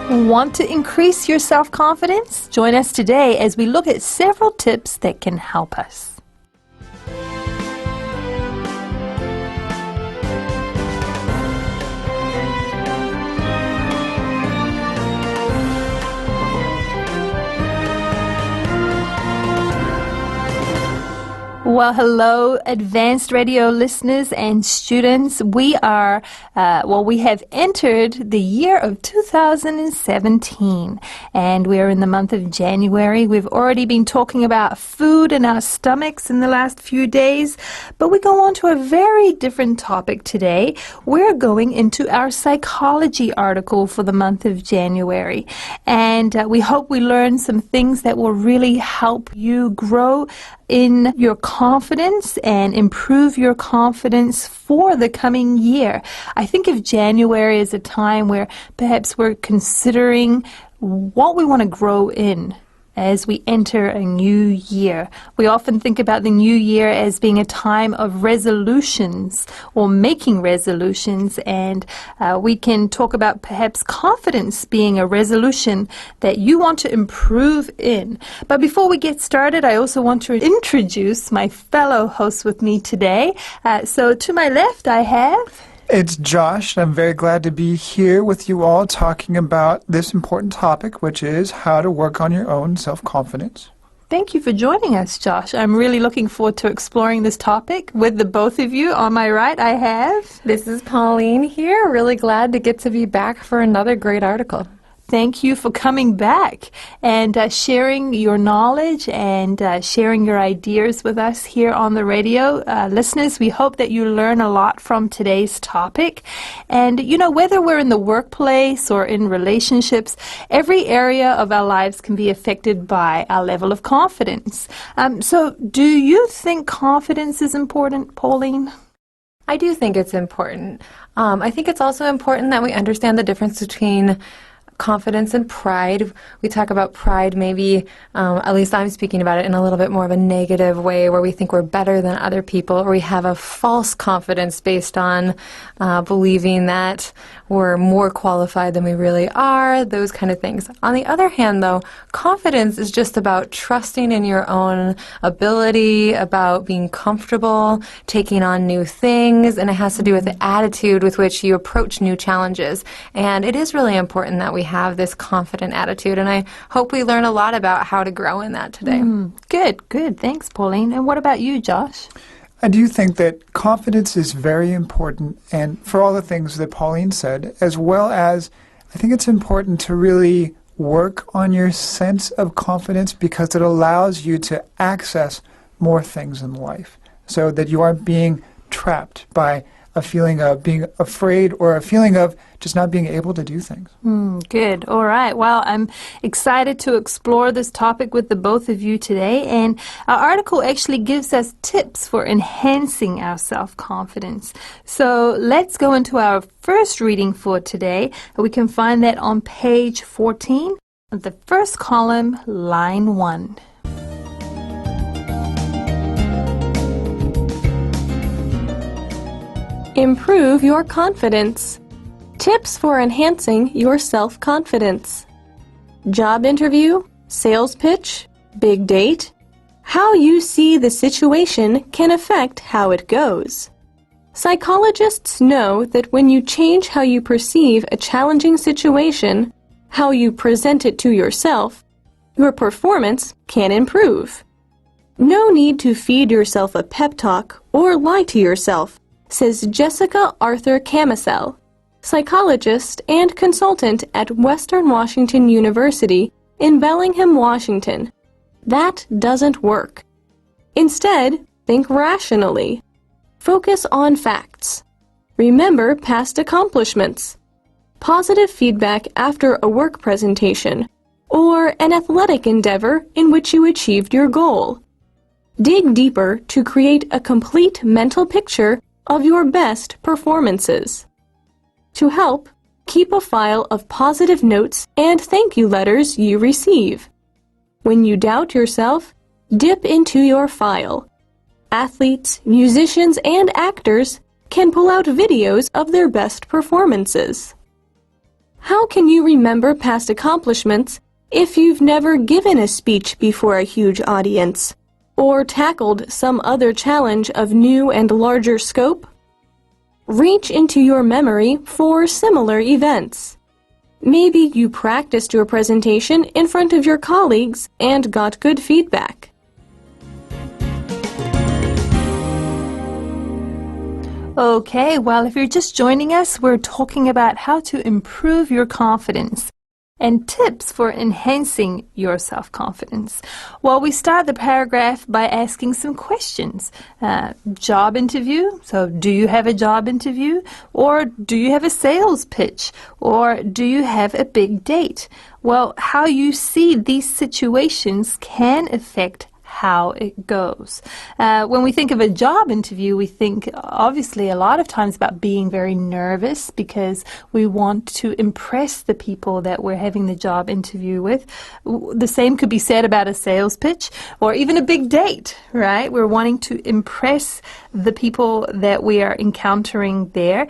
Want to increase your self-confidence? Join us today as we look at several tips that can help us. Well, hello, advanced radio listeners and students. We have entered the year of 2017, and we are in the month of January. We've already been talking about food in our stomachs in the last few days, but we go on to a very different topic today. We're going into our psychology article for the month of January, and we hope we learn some things that will really help you grow in your confidence and improve your confidence for the coming year. I think of January as a time where perhaps we're considering what we want to grow in as we enter a new year. We often think about the new year as being a time of resolutions or making resolutions, and we can talk about perhaps confidence being a resolution that you want to improve in. But before we get started, I also want to introduce my fellow hosts with me today. So to my left, I have... It's Josh, and I'm very glad to be here with you all talking about this important topic, which is how to work on your own self-confidence. Thank you for joining us, Josh. I'm really looking forward to exploring this topic with the both of you. On my right, I have... This is Pauline here. Really glad to get to be back for another great article. Thank you for coming back and sharing your knowledge and sharing your ideas with us here on the radio. Listeners, we hope that you learn a lot from today's topic. And, you know, whether we're in the workplace or in relationships, every area of our lives can be affected by our level of confidence. So do you think confidence is important, Pauline? I do think it's important. I think it's also important that we understand the difference between confidence and pride. We talk about pride maybe, at least I'm speaking about it in a little bit more of a negative way, where we think we're better than other people, or we have a false confidence based on believing that we're more qualified than we really are, those kind of things. On the other hand, though, confidence is just about trusting in your own ability, about being comfortable, taking on new things, and it has to do with the attitude with which you approach new challenges. And it is really important that we have this confident attitude, and I hope we learn a lot about how to grow in that today. Good. Thanks, Pauline. And what about you, Josh? I do think that confidence is very important, and for all the things that Pauline said, as well as I think it's important to really work on your sense of confidence, because it allows you to access more things in life so that you aren't being trapped by a feeling of being afraid or a feeling of just not being able to do things. Good. All right. Well, I'm excited to explore this topic with the both of you today. And our article actually gives us tips for enhancing our self-confidence. So let's go into our first reading for today. We can find that on page 14, the first column, line 1. Improve your confidence. Tips for enhancing your self-confidence. Job interview, sales pitch, big date. How you see the situation can affect how it goes. Psychologists know that when you change how you perceive a challenging situation, how you present it to yourself, your performance can improve. No need to feed yourself a pep talk or lie to yourself, says Jessica Arthur Camisell, psychologist and consultant at Western Washington University in Bellingham, Washington. That doesn't work. Instead, think rationally. Focus on facts. Remember past accomplishments. Positive feedback after a work presentation or an athletic endeavor in which you achieved your goal. Dig deeper to create a complete mental picture of your best performances. To help, keep a file of positive notes and thank you letters you receive. When you doubt yourself, dip into your file. Athletes, musicians, and actors can pull out videos of their best performances. How can you remember past accomplishments if you've never given a speech before a huge audience or tackled some other challenge of new and larger scope? Reach into your memory for similar events. Maybe you practiced your presentation in front of your colleagues and got good feedback. Okay, well, if you're just joining us, we're talking about how to improve your confidence and tips for enhancing your self-confidence. Well, we start the paragraph by asking some questions. Job interview, so do you have a job interview? Or do you have a sales pitch? Or do you have a big date? Well, how you see these situations can affect how it goes. When we think of a job interview, we think obviously a lot of times about being very nervous because we want to impress the people that we're having the job interview with. The same could be said about a sales pitch or even a big date, right? We're wanting to impress the people that we are encountering there.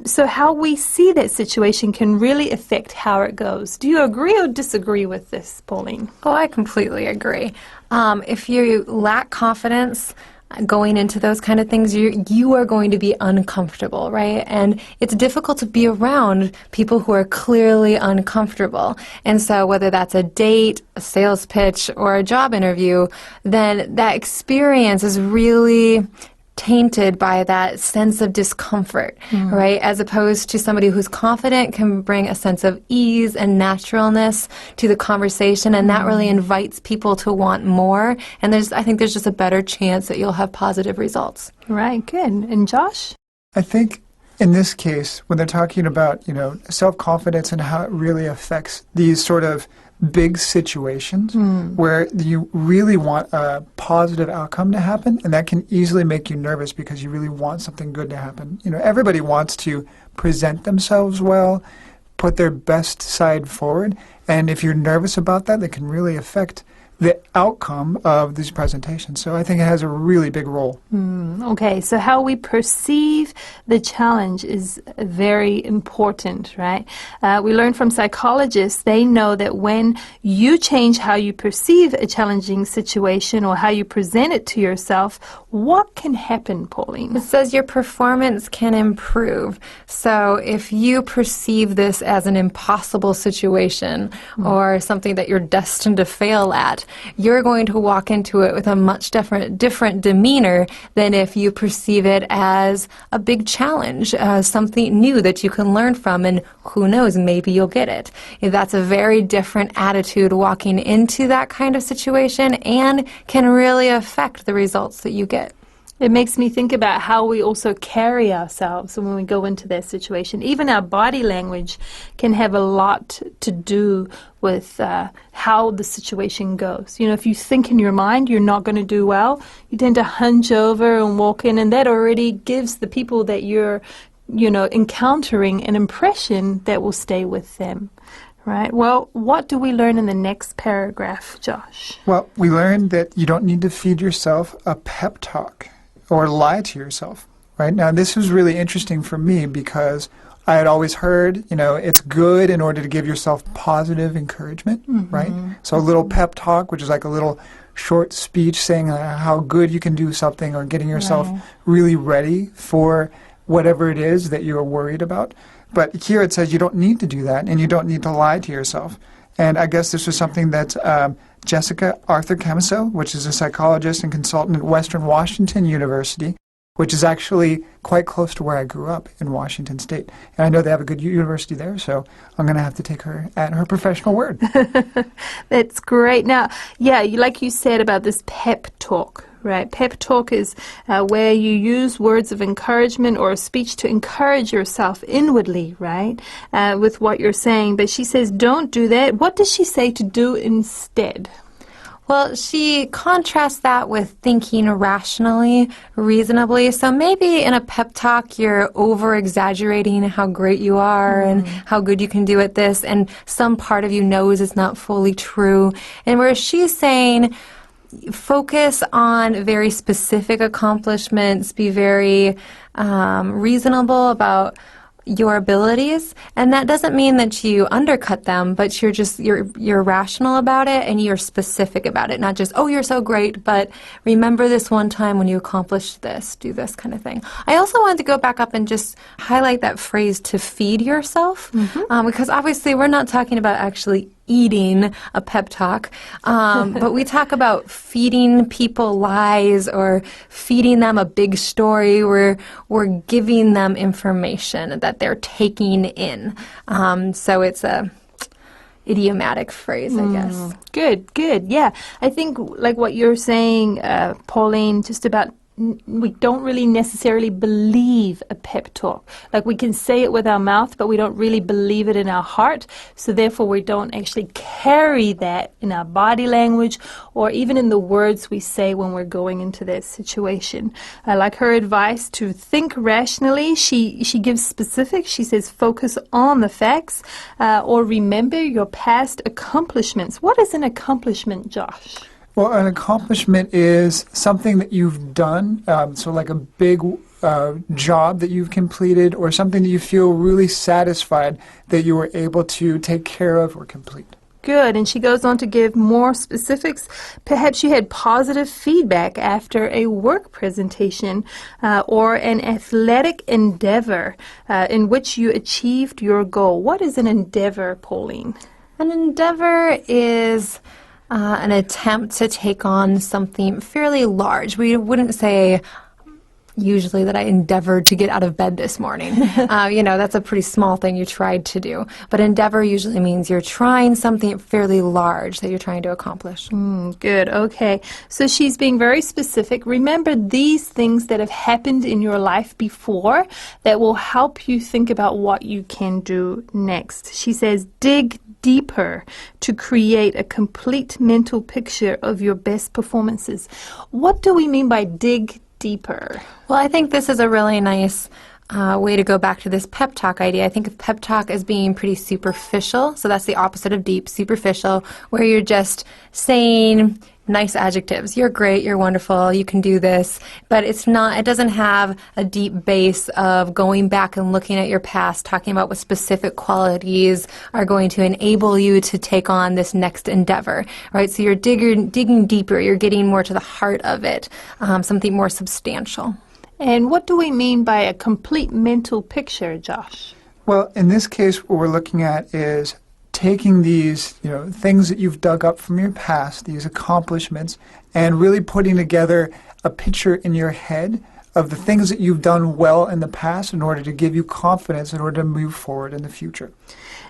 So how we see that situation can really affect how it goes. Do you agree or disagree with this, Pauline? Oh, I completely agree. If you lack confidence going into those kind of things, you are going to be uncomfortable, right? And it's difficult to be around people who are clearly uncomfortable. And so whether that's a date, a sales pitch, or a job interview, then that experience is really tainted by that sense of discomfort, right? As opposed to somebody who's confident can bring a sense of ease and naturalness to the conversation, and that really invites people to want more. And I think there's just a better chance that you'll have positive results. Right, good. And Josh? I think in this case, when they're talking about, self-confidence and how it really affects these sort of big situations where you really want a positive outcome to happen, and that can easily make you nervous because you really want something good to happen. Everybody wants to present themselves well, put their best side forward, and if you're nervous about that, that can really affect the outcome of these presentations. So I think it has a really big role. Okay, so how we perceive the challenge is very important, right? We learn from psychologists, they know that when you change how you perceive a challenging situation or how you present it to yourself, what can happen, Pauline? It says your performance can improve. So if you perceive this as an impossible situation or something that you're destined to fail at, you're going to walk into it with a much different demeanor than if you perceive it as a big challenge, something new that you can learn from, and who knows, maybe you'll get it. That's a very different attitude walking into that kind of situation and can really affect the results that you get. It makes me think about how we also carry ourselves when we go into that situation. Even our body language can have a lot to do with how the situation goes. If you think in your mind you're not going to do well, you tend to hunch over and walk in, and that already gives the people that you're, encountering an impression that will stay with them. Right. Well, what do we learn in the next paragraph, Josh? Well, we learned that you don't need to feed yourself a pep talk or lie to yourself, right? Now, this was really interesting for me because I had always heard, it's good in order to give yourself positive encouragement, right? So a little pep talk, which is like a little short speech saying how good you can do something or getting yourself really ready for whatever it is that you're worried about. But here it says you don't need to do that and you don't need to lie to yourself. And I guess this was something that Jessica Arthur Camiso, which is a psychologist and consultant at Western Washington University, which is actually quite close to where I grew up in Washington State. And I know they have a good university there, so I'm going to have to take her at her professional word. That's great. Now, like you said about this pep talk, right? Pep talk is where you use words of encouragement or a speech to encourage yourself inwardly, right, with what you're saying. But she says, don't do that. What does she say to do instead? Well, she contrasts that with thinking rationally, reasonably. So maybe in a pep talk, you're over-exaggerating how great you are and how good you can do at this, and some part of you knows it's not fully true. And whereas she's saying, focus on very specific accomplishments, be very reasonable about your abilities, and that doesn't mean that you undercut them, but you're rational about it and you're specific about it, not just, oh, you're so great, but remember this one time when you accomplished this, do this kind of thing. I also wanted to go back up and just highlight that phrase, to feed yourself, because obviously we're not talking about actually eating a pep talk, but we talk about feeding people lies or feeding them a big story where we're giving them information that they're taking in. So it's a idiomatic phrase, I guess. Good. Yeah. I think like what you're saying, Pauline, just about we don't really necessarily believe a pep talk. Like we can say it with our mouth, but we don't really believe it in our heart. So therefore we don't actually carry that in our body language or even in the words we say when we're going into that situation. I like her advice to think rationally. She gives specifics. She says focus on the facts or remember your past accomplishments. What is an accomplishment, Josh? Well, an accomplishment is something that you've done, so like a big job that you've completed or something that you feel really satisfied that you were able to take care of or complete. Good, and she goes on to give more specifics. Perhaps you had positive feedback after a work presentation or an athletic endeavor in which you achieved your goal. What is an endeavor, Pauline? An endeavor is an attempt to take on something fairly large. We wouldn't say usually that I endeavored to get out of bed this morning. That's a pretty small thing you tried to do. But endeavor usually means you're trying something fairly large that you're trying to accomplish. Good. Okay. So she's being very specific. Remember these things that have happened in your life before that will help you think about what you can do next. She says dig deeper to create a complete mental picture of your best performances. What do we mean by dig deeper? Well, I think this is a really nice way to go back to this pep talk idea. I think of pep talk as being pretty superficial. So that's the opposite of deep, superficial, where you're just saying nice adjectives. You're great, you're wonderful, you can do this. But it doesn't have a deep base of going back and looking at your past, talking about what specific qualities are going to enable you to take on this next endeavor, right? So you're digging deeper, you're getting more to the heart of it, something more substantial. And what do we mean by a complete mental picture, Josh? Well, in this case, what we're looking at is taking these, things that you've dug up from your past, these accomplishments, and really putting together a picture in your head of the things that you've done well in the past in order to give you confidence in order to move forward in the future.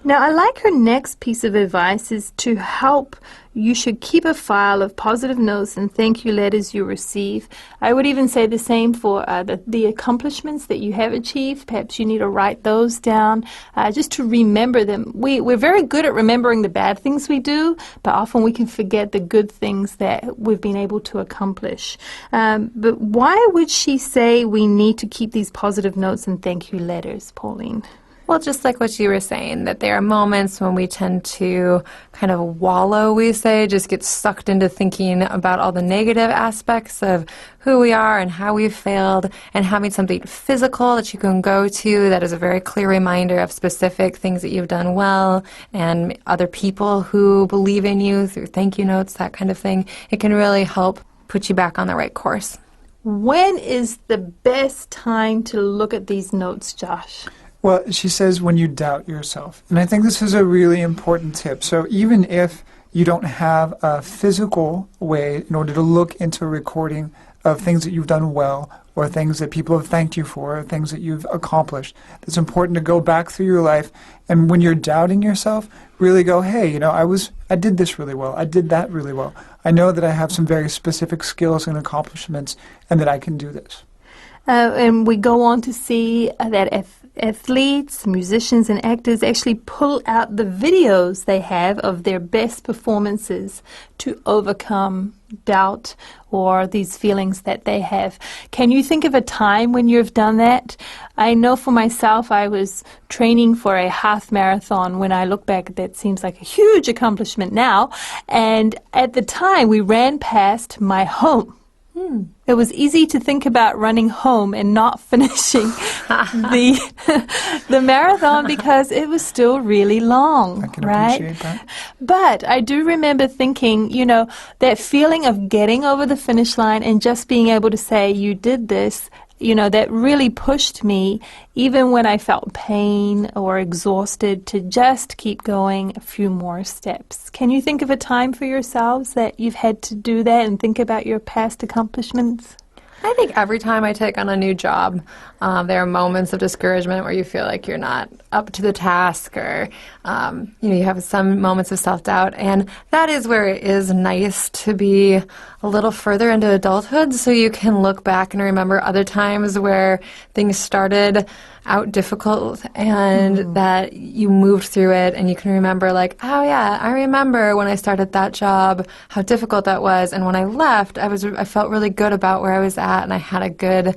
Now, I like her next piece of advice is to help. You should keep a file of positive notes and thank you letters you receive. I would even say the same for the accomplishments that you have achieved. Perhaps you need to write those down just to remember them. We're very good at remembering the bad things we do, but often we can forget the good things that we've been able to accomplish. But why would she say we need to keep these positive notes and thank you letters, Pauline? Well, just like what you were saying, that there are moments when we tend to kind of wallow, we say, just get sucked into thinking about all the negative aspects of who we are and how we've failed, and having something physical that you can go to that is a very clear reminder of specific things that you've done well and other people who believe in you through thank you notes, that kind of thing. It can really help put you back on the right course. When is the best time to look at these notes, Josh? Well, she says when you doubt yourself. And I think this is a really important tip. So even if you don't have a physical way in order to look into a recording of things that you've done well or things that people have thanked you for or things that you've accomplished, it's important to go back through your life and when you're doubting yourself, really go, hey, I did this really well. I did that really well. I know that I have some very specific skills and accomplishments and that I can do this. And we go on to see that athletes, musicians, and actors actually pull out the videos they have of their best performances to overcome doubt or these feelings that they have. Can you think of a time when you've done that? I know for myself, I was training for a half marathon. When I look back, that seems like a huge accomplishment now. And at the time, we ran past my home. It was easy to think about running home and not finishing the marathon because it was still really long, I can right? appreciate that. But I do remember thinking, that feeling of getting over the finish line and just being able to say, you did this, that really pushed me, even when I felt pain or exhausted, to just keep going a few more steps. Can you think of a time for yourselves that you've had to do that and think about your past accomplishments? I think every time I take on a new job, there are moments of discouragement where you feel like you're not up to the task, or you have some moments of self-doubt, and that is where it is nice to be a little further into adulthood, so you can look back and remember other times where things started out difficult and that you moved through it, and you can remember like, oh yeah, I remember when I started that job, how difficult that was, and when I left, I felt really good about where I was at, and I had a good,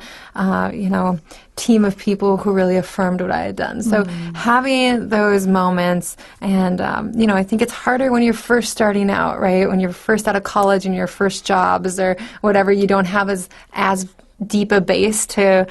team of people who really affirmed what I had done. So having those moments, and I think it's harder when you're first starting out, right? When you're first out of college and your first jobs or whatever, you don't have as deep a base to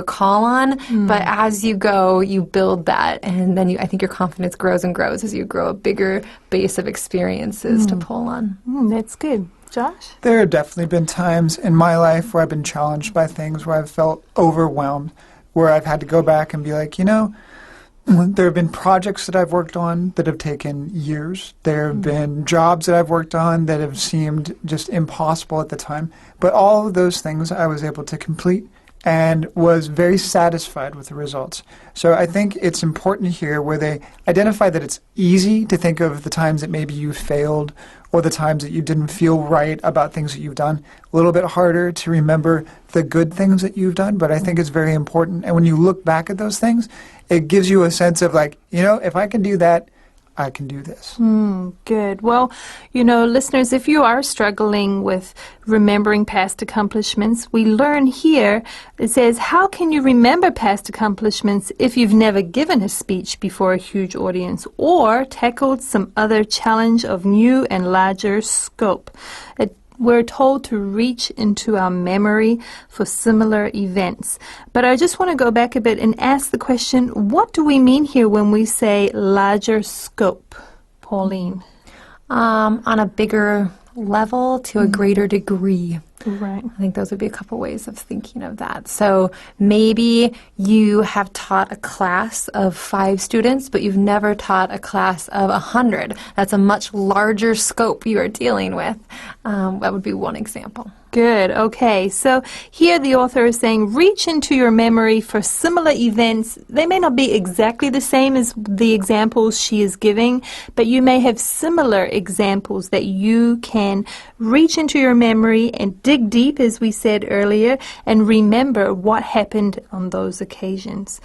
call on, but as you go, you build that, and then I think your confidence grows and grows as you grow a bigger base of experiences to pull on. That's good. Josh? There have definitely been times in my life where I've been challenged by things, where I've felt overwhelmed, where I've had to go back and be like, there have been projects that I've worked on that have taken years. There have been jobs that I've worked on that have seemed just impossible at the time. But all of those things I was able to complete and was very satisfied with the results. So I think it's important here where they identify that it's easy to think of the times that maybe you failed or the times that you didn't feel right about things that you've done. A little bit harder to remember the good things that you've done, but I think it's very important. And when you look back at those things, it gives you a sense of like, if I can do that, I can do this. Good. Well, listeners, if you are struggling with remembering past accomplishments, we learn here, it says, how can you remember past accomplishments if you've never given a speech before a huge audience or tackled some other challenge of new and larger scope? We're told to reach into our memory for similar events. But I just want to go back a bit and ask the question, what do we mean here when we say larger scope? Pauline? On a bigger level to a greater degree. Right. I think those would be a couple ways of thinking of that. So maybe you have taught a class of 5 students, but you've never taught a class of 100. That's a much larger scope you are dealing with. That would be one example. Good. Okay. So here the author is saying, reach into your memory for similar events. They may not be exactly the same as the examples she is giving, but you may have similar examples that you can reach into your memory and dig deep, as we said earlier, and remember what happened on those occasions.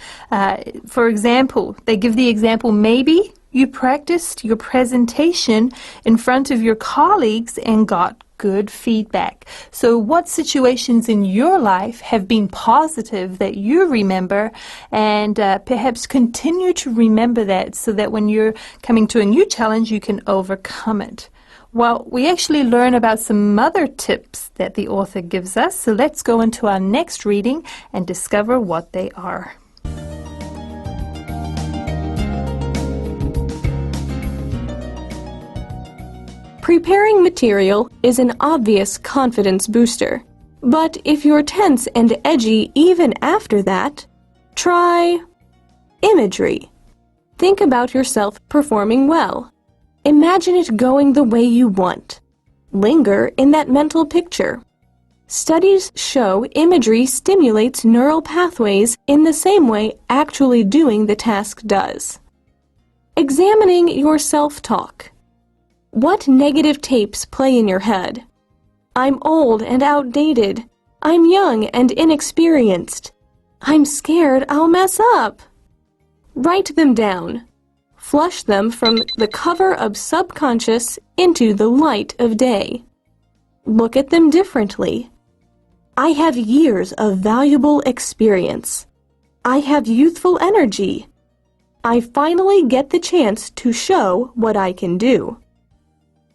For example, they give the example, maybe you practiced your presentation in front of your colleagues and got good feedback. So what situations in your life have been positive that you remember, and perhaps continue to remember that so that when you're coming to a new challenge, you can overcome it? Well, we actually learn about some other tips that the author gives us. So let's go into our next reading and discover what they are. Preparing material is an obvious confidence booster. But if you're tense and edgy even after that, try imagery. Think about yourself performing well. Imagine it going the way you want. Linger in that mental picture. Studies show imagery stimulates neural pathways in the same way actually doing the task does. Examining your self-talk. What negative tapes play in your head? I'm old and outdated. I'm young and inexperienced. I'm scared I'll mess up. Write them down. Flush them from the cover of subconscious into the light of day. Look at them differently. I have years of valuable experience. I have youthful energy. I finally get the chance to show what I can do.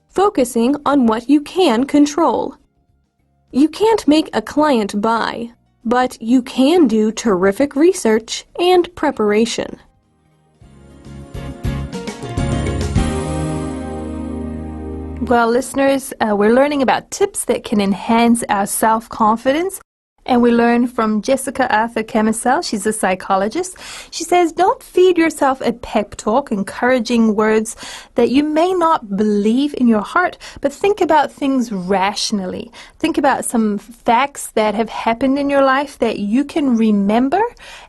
Focusing on what you can control. You can't make a client buy, but you can do terrific research and preparation. Well, listeners, we're learning about tips that can enhance our self-confidence. And we learn from Jessica Arthur Camisel. She's a psychologist. She says, don't feed yourself a pep talk, encouraging words that you may not believe in your heart, but think about things rationally. Think about some facts that have happened in your life that you can remember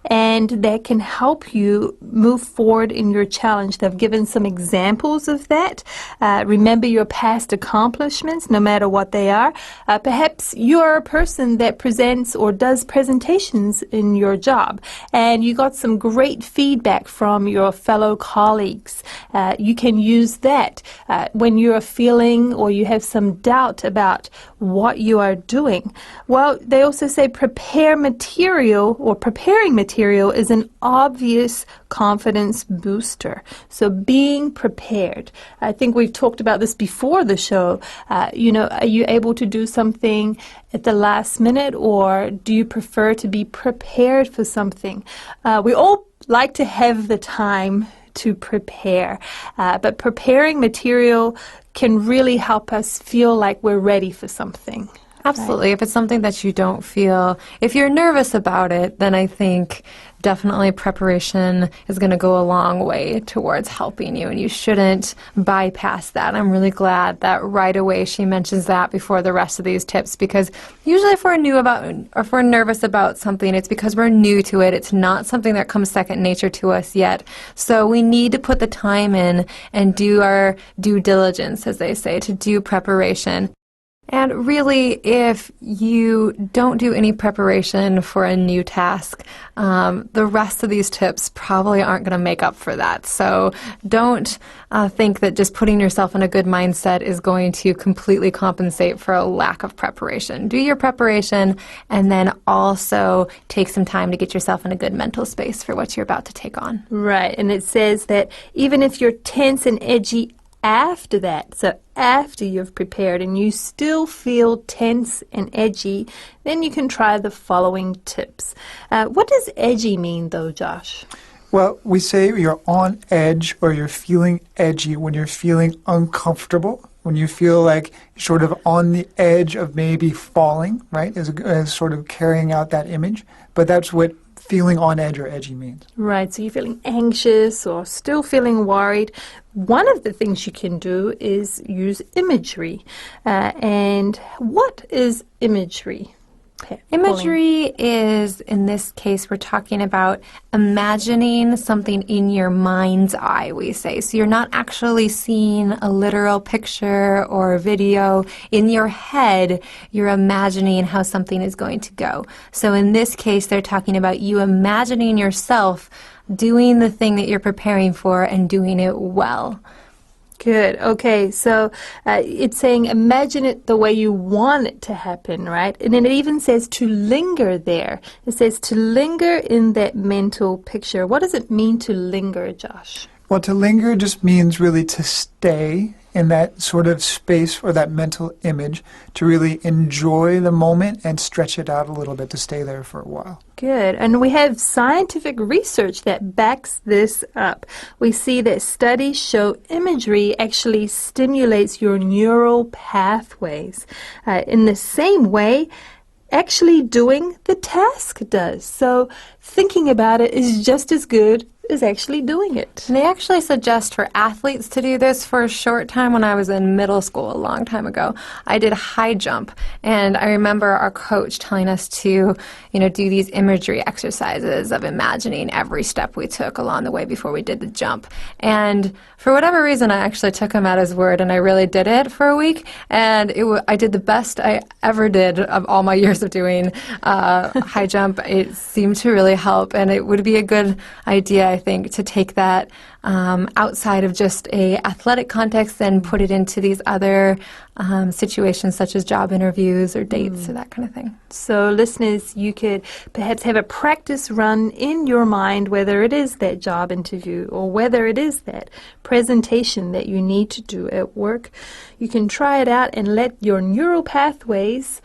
and that can help you move forward in your challenge. They've given some examples of that. Remember your past accomplishments, no matter what they are. Perhaps you're a person that presents or does presentations in your job, and you got some great feedback from your fellow colleagues. You can use that when you're feeling or you have some doubt about what you are doing. Well, they also say preparing material is an obvious confidence booster. So being prepared. I think we've talked about this before the show. Are you able to do something at the last minute, or do you prefer to be prepared for something? We all like to have the time to prepare, but preparing material can really help us feel like we're ready for something. Absolutely. Right. If it's something that you don't feel, if you're nervous about it, then I think definitely preparation is going to go a long way towards helping you, and you shouldn't bypass that. I'm really glad that right away she mentions that before the rest of these tips, because usually if we're nervous about something, it's because we're new to it. It's not something that comes second nature to us yet. So we need to put the time in and do our due diligence, as they say, to do preparation. And really, if you don't do any preparation for a new task, the rest of these tips probably aren't going to make up for that. So don't think that just putting yourself in a good mindset is going to completely compensate for a lack of preparation. Do your preparation, and then also take some time to get yourself in a good mental space for what you're about to take on. Right, and it says that even if you're tense and edgy after that, so after you've prepared and you still feel tense and edgy, then you can try the following tips. What does edgy mean, though, Josh? Well, we say you're on edge or you're feeling edgy when you're feeling uncomfortable, when you feel like you're sort of on the edge of maybe falling, right, as sort of carrying out that image. But that's what feeling on edge or edgy means. Right, so you're feeling anxious or still feeling worried. One of the things you can do is use imagery. And what is imagery? Imagery is, in this case, we're talking about imagining something in your mind's eye, we say. So you're not actually seeing a literal picture or a video. In your head, you're imagining how something is going to go. So in this case, they're talking about you imagining yourself doing the thing that you're preparing for and doing it well. Good. Okay, so it's saying imagine it the way you want it to happen, right? And then it even says to linger there. It says to linger in that mental picture. What does it mean to linger, Josh? Well, to linger just means really to stay in that sort of space or that mental image, to really enjoy the moment and stretch it out a little bit, to stay there for a while. Good. And we have scientific research that backs this up. We see that studies show imagery actually stimulates your neural pathways. In the same way, actually doing the task does. So thinking about it is just as good as actually doing it. And they actually suggest for athletes to do this. For a short time when I was in middle school, a long time ago, I did high jump. And I remember our coach telling us to, do these imagery exercises of imagining every step we took along the way before we did the jump. And for whatever reason, I actually took him at his word, and I really did it for a week. And I did the best I ever did of all my years of doing high jump. It seemed to really help, and it would be a good idea, I think, to take that outside of just a athletic context and put it into these other situations such as job interviews or dates or that kind of thing. So listeners, you could perhaps have a practice run in your mind, whether it is that job interview or whether it is that presentation that you need to do at work. You can try it out and let your neural pathways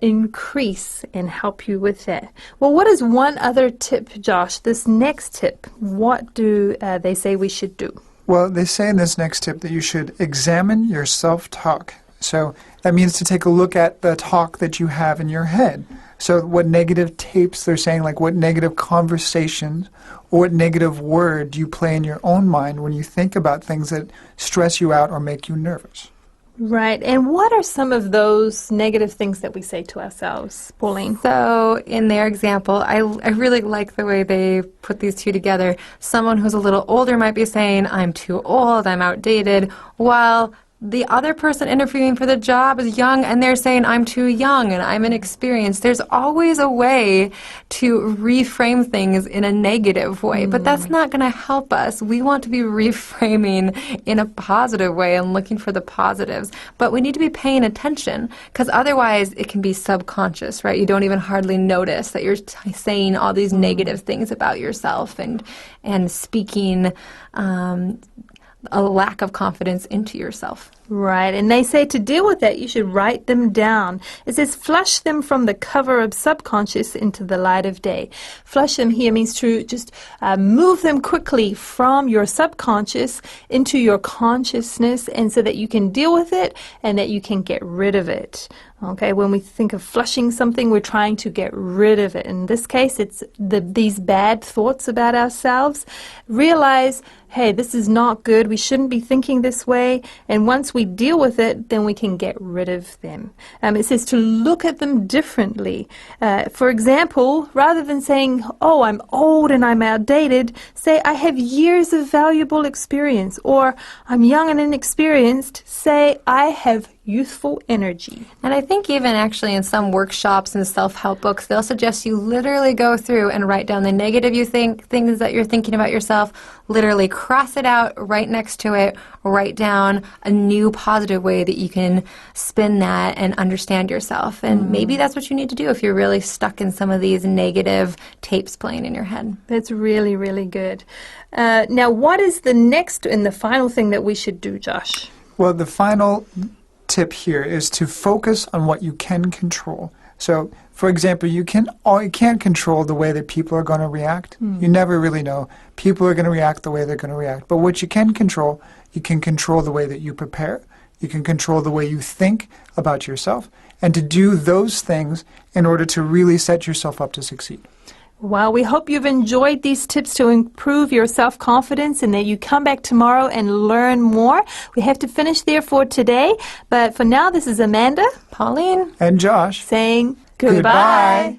increase and help you with that. Well, what is one other tip, Josh? This next tip, what do they say we should do? Well, they say in this next tip that you should examine your self-talk. So that means to take a look at the talk that you have in your head. So what negative tapes they're saying, like what negative conversations or what negative word you play in your own mind when you think about things that stress you out or make you nervous. Right. And what are some of those negative things that we say to ourselves, Pauline? So in their example, I really like the way they put these two together. Someone who's a little older might be saying, I'm too old, I'm outdated, while the other person interviewing for the job is young and they're saying, I'm too young and I'm inexperienced. There's always a way to reframe things in a negative way, but that's not going to help us. We want to be reframing in a positive way and looking for the positives, but we need to be paying attention because otherwise it can be subconscious, right? You don't even hardly notice that you're saying all these negative things about yourself and speaking a lack of confidence into yourself. Right, and they say to deal with that, you should write them down. It says flush them from the cover of subconscious into the light of day. Flush them here means to just move them quickly from your subconscious into your consciousness, and so that you can deal with it and that you can get rid of it. Okay, when we think of flushing something, we're trying to get rid of it. In this case, it's these bad thoughts about ourselves. Realize, hey, this is not good. We shouldn't be thinking this way. And once we deal with it, then we can get rid of them. It says to look at them differently. For example, rather than saying, oh, I'm old and I'm outdated, say, I have years of valuable experience. Or I'm young and inexperienced, say, I have youthful energy. And I think even actually in some workshops and self-help books, they'll suggest you literally go through and write down the negative things that you're thinking about yourself, literally cross it out right next to it, write down a new positive way that you can spin that and understand yourself. And maybe that's what you need to do if you're really stuck in some of these negative tapes playing in your head. That's really, really good. Now, what is the next and the final thing that we should do, Josh? Well, the final tip here is to focus on what you can control. So, for example, you can't control the way that people are going to react. You never really know. People are going to react the way they're going to react. But what you can control the way that you prepare. You can control the way you think about yourself, and to do those things in order to really set yourself up to succeed. Well, we hope you've enjoyed these tips to improve your self-confidence and that you come back tomorrow and learn more. We have to finish there for today, but for now, this is Amanda, Pauline, and Josh saying goodbye.